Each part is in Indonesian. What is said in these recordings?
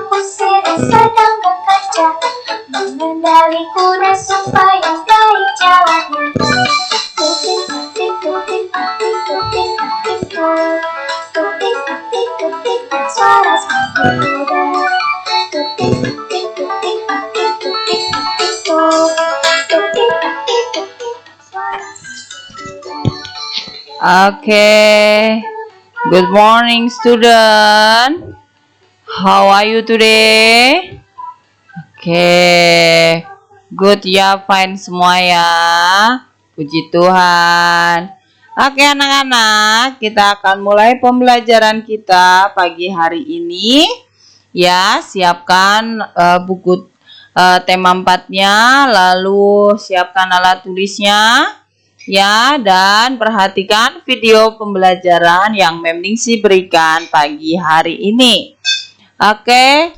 kusir sedang bekerja, mengendali kuda supaya baik jalannya. Tutik tutik tutik tutik tutik tutik tutik tutik tutik suara sepatu kuda. Tutik tutik tutik tutik tutik tutik tutik tutik tutik suara sepatu kuda. Okay. Good morning, student. How are you today? Okay. Good ya, fine semua ya. Puji Tuhan. Oke anak-anak, kita akan mulai pembelajaran kita pagi hari ini. Ya, siapkan buku tema 4-nya, lalu siapkan alat tulisnya. Ya, dan perhatikan video pembelajaran yang Memningsi berikan pagi hari ini. Oke.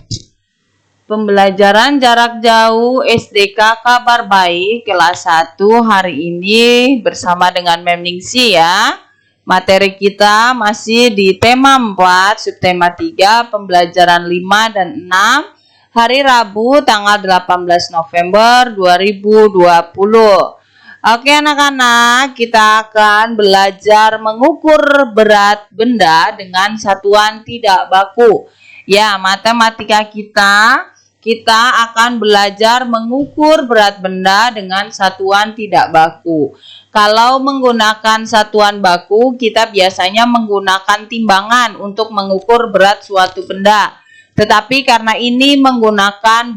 Pembelajaran jarak jauh SDK Kabar Baik kelas 1 hari ini bersama dengan Memningsi ya. Materi kita masih di tema 4, subtema 3, pembelajaran 5 dan 6, hari Rabu tanggal 18 November 2020. Oke anak-anak, kita akan belajar mengukur berat benda dengan satuan tidak baku. Ya, matematika kita akan belajar mengukur berat benda dengan satuan tidak baku. Kalau menggunakan satuan baku, kita biasanya menggunakan timbangan untuk mengukur berat suatu benda. Tetapi karena ini menggunakan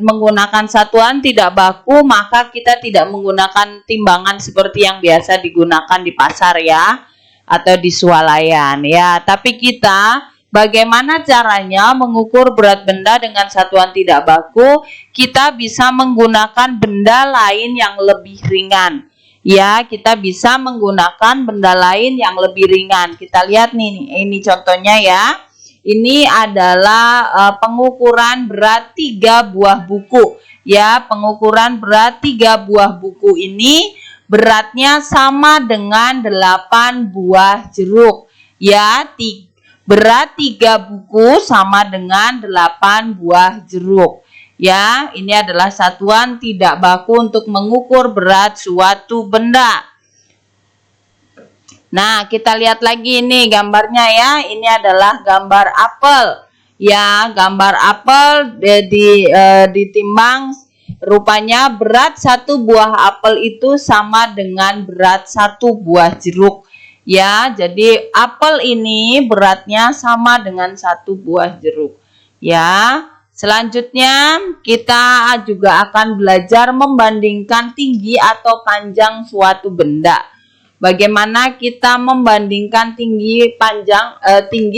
menggunakan satuan tidak baku, maka kita tidak menggunakan timbangan seperti yang biasa digunakan di pasar ya, atau di swalayan ya. Tapi kita bagaimana caranya mengukur berat benda dengan satuan tidak baku? Kita bisa menggunakan benda lain yang lebih ringan. Ya, kita bisa menggunakan benda lain yang lebih ringan. Kita lihat nih, ini contohnya ya. Ini adalah pengukuran berat 3 buah buku. Ya, pengukuran berat 3 buah buku ini beratnya sama dengan 8 buah jeruk. Ya, berat 3 buku sama dengan 8 buah jeruk. Ya, ini adalah satuan tidak baku untuk mengukur berat suatu benda. Nah, kita lihat lagi ini gambarnya ya. Ini adalah gambar apel. Ya, gambar apel ditimbang, rupanya berat satu buah apel itu sama dengan berat satu buah jeruk. Ya, jadi apel ini beratnya sama dengan satu buah jeruk. Ya, selanjutnya kita juga akan belajar membandingkan tinggi atau panjang suatu benda. Bagaimana kita membandingkan tinggi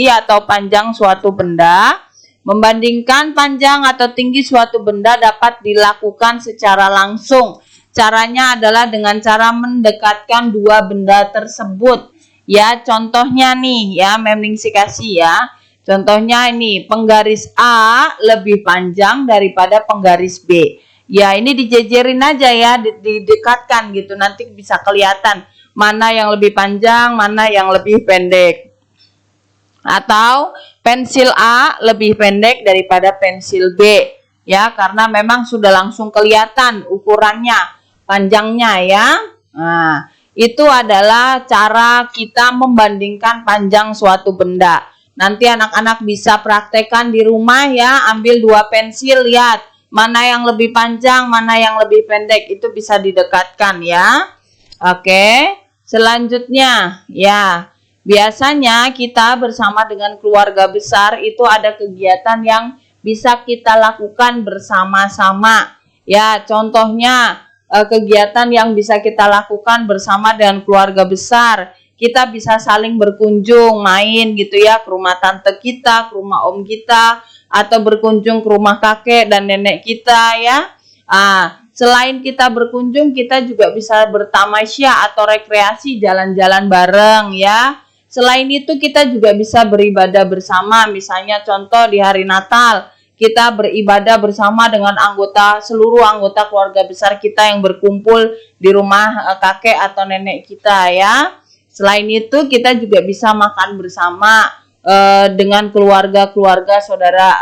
atau panjang suatu benda? Membandingkan panjang atau tinggi suatu benda dapat dilakukan secara langsung. Caranya adalah dengan cara mendekatkan dua benda tersebut. Ya, contohnya nih ya, Memningsi kasih ya. Contohnya ini, penggaris A lebih panjang daripada penggaris B. Ya, ini dijejerin aja ya, didekatkan gitu, nanti bisa kelihatan mana yang lebih panjang, mana yang lebih pendek. Atau pensil A lebih pendek daripada pensil B. Ya, karena memang sudah langsung kelihatan ukurannya, panjangnya ya. Nah, itu adalah cara kita membandingkan panjang suatu benda. Nanti anak-anak bisa praktekkan di rumah ya, ambil dua pensil, lihat mana yang lebih panjang, mana yang lebih pendek, itu bisa didekatkan ya. Oke. Selanjutnya, ya, biasanya kita bersama dengan keluarga besar itu ada kegiatan yang bisa kita lakukan bersama-sama. Ya, contohnya kegiatan yang bisa kita lakukan bersama dengan keluarga besar. Kita bisa saling berkunjung, main gitu ya, ke rumah tante kita, ke rumah om kita, atau berkunjung ke rumah kakek dan nenek kita ya. Selain kita berkunjung, kita juga bisa bertamasya atau rekreasi, jalan-jalan bareng ya. Selain itu kita juga bisa beribadah bersama. Misalnya contoh di hari Natal, kita beribadah bersama dengan seluruh anggota keluarga besar kita yang berkumpul di rumah kakek atau nenek kita ya. Selain itu kita juga bisa makan bersama, dengan keluarga-keluarga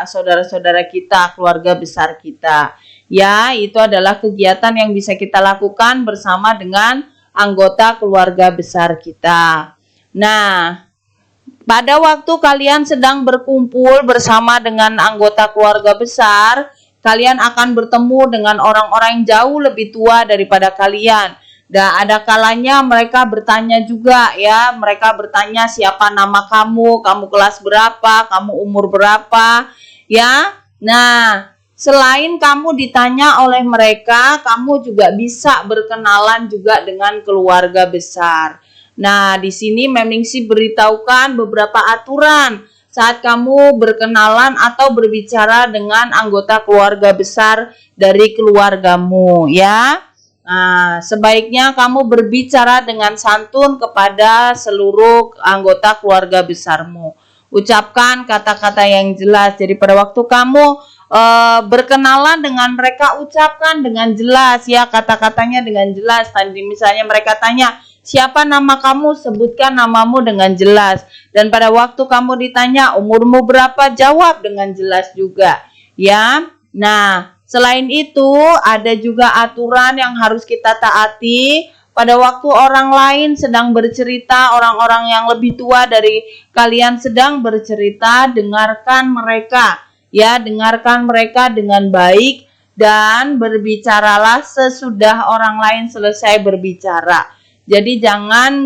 saudara-saudara kita, keluarga besar kita. Ya, itu adalah kegiatan yang bisa kita lakukan bersama dengan anggota keluarga besar kita. Nah, pada waktu kalian sedang berkumpul bersama dengan anggota keluarga besar, kalian akan bertemu dengan orang-orang yang jauh lebih tua daripada kalian. Dan ada kalanya mereka bertanya juga ya, mereka bertanya siapa nama kamu kelas berapa, kamu umur berapa, ya. Nah, selain kamu ditanya oleh mereka, kamu juga bisa berkenalan juga dengan keluarga besar. Nah, di sini Memningsi beritahukan beberapa aturan saat kamu berkenalan atau berbicara dengan anggota keluarga besar dari keluargamu, ya. Nah, sebaiknya kamu berbicara dengan santun kepada seluruh anggota keluarga besarmu. Ucapkan kata-kata yang jelas. Jadi pada waktu kamu berkenalan dengan mereka, ucapkan dengan jelas ya, kata-katanya dengan jelas. Tadi misalnya mereka tanya, siapa nama kamu? Sebutkan namamu dengan jelas. Dan pada waktu kamu ditanya, umurmu berapa? Jawab dengan jelas juga. Ya, nah. Selain itu, ada juga aturan yang harus kita taati pada waktu orang lain sedang bercerita, orang-orang yang lebih tua dari kalian sedang bercerita, dengarkan mereka. Ya, dengarkan mereka dengan baik dan berbicaralah sesudah orang lain selesai berbicara. Jadi jangan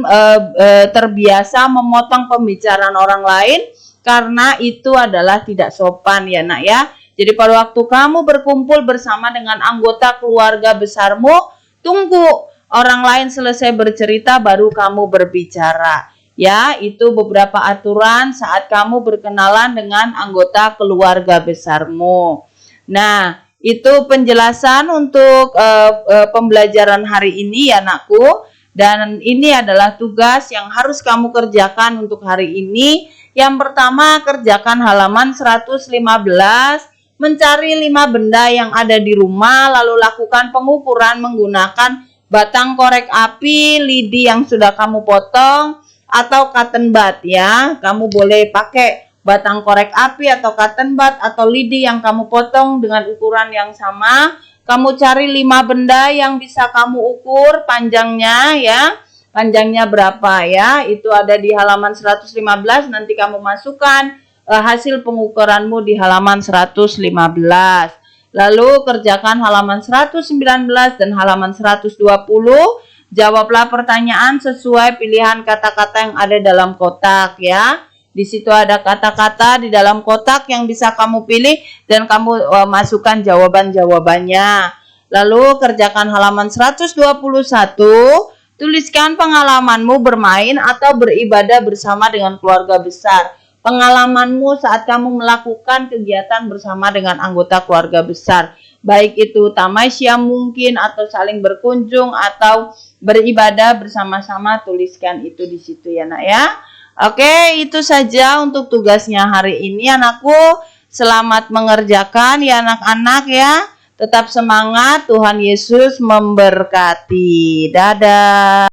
terbiasa memotong pembicaraan orang lain karena itu adalah tidak sopan ya nak ya. Jadi pada waktu kamu berkumpul bersama dengan anggota keluarga besarmu, tunggu orang lain selesai bercerita baru kamu berbicara. Ya, itu beberapa aturan saat kamu berkenalan dengan anggota keluarga besarmu. Nah, itu penjelasan untuk pembelajaran hari ini ya anakku. Dan ini adalah tugas yang harus kamu kerjakan untuk hari ini. Yang pertama, kerjakan halaman 115. Mencari 5 benda yang ada di rumah, lalu lakukan pengukuran menggunakan batang korek api, lidi yang sudah kamu potong, atau cotton bud ya. Kamu boleh pakai batang korek api atau cotton bud atau lidi yang kamu potong dengan ukuran yang sama. Kamu cari 5 benda yang bisa kamu ukur panjangnya ya. Panjangnya berapa ya? Itu ada di halaman 115, nanti kamu masukkan hasil pengukuranmu di halaman 115. Lalu kerjakan halaman 119 dan halaman 120. Jawablah pertanyaan sesuai pilihan kata-kata yang ada dalam kotak ya. Di situ ada kata-kata di dalam kotak yang bisa kamu pilih dan kamu masukkan jawaban-jawabannya. Lalu kerjakan halaman 121. Tuliskan pengalamanmu bermain atau beribadah bersama dengan keluarga besar. Pengalamanmu saat kamu melakukan kegiatan bersama dengan anggota keluarga besar. Baik itu tamasya mungkin atau saling berkunjung atau beribadah bersama-sama, tuliskan itu di situ ya nak ya. Oke, itu saja untuk tugasnya hari ini anakku. Selamat mengerjakan ya anak-anak ya. Tetap semangat, Tuhan Yesus memberkati. Dadah.